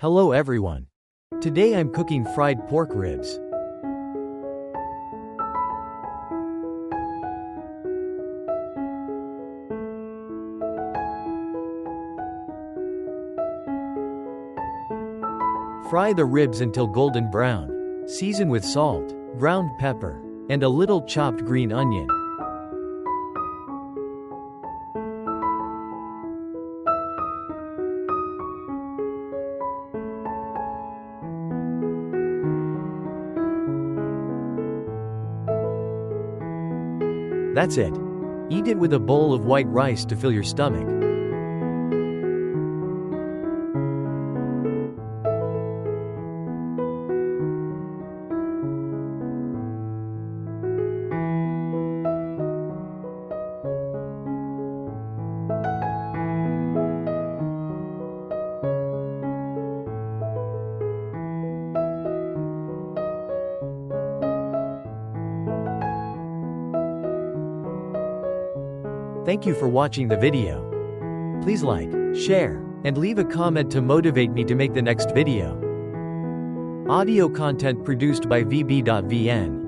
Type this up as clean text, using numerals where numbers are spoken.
Hello everyone. Today I'm cooking fried pork ribs. Fry the ribs until golden brown. Season with salt, ground pepper, and a little chopped green onion. That's it. Eat it with a bowl of white rice to fill your stomach. Thank you for watching the video. Please like, share, and leave a comment to motivate me to make the next video. Audio content produced by VB.VN.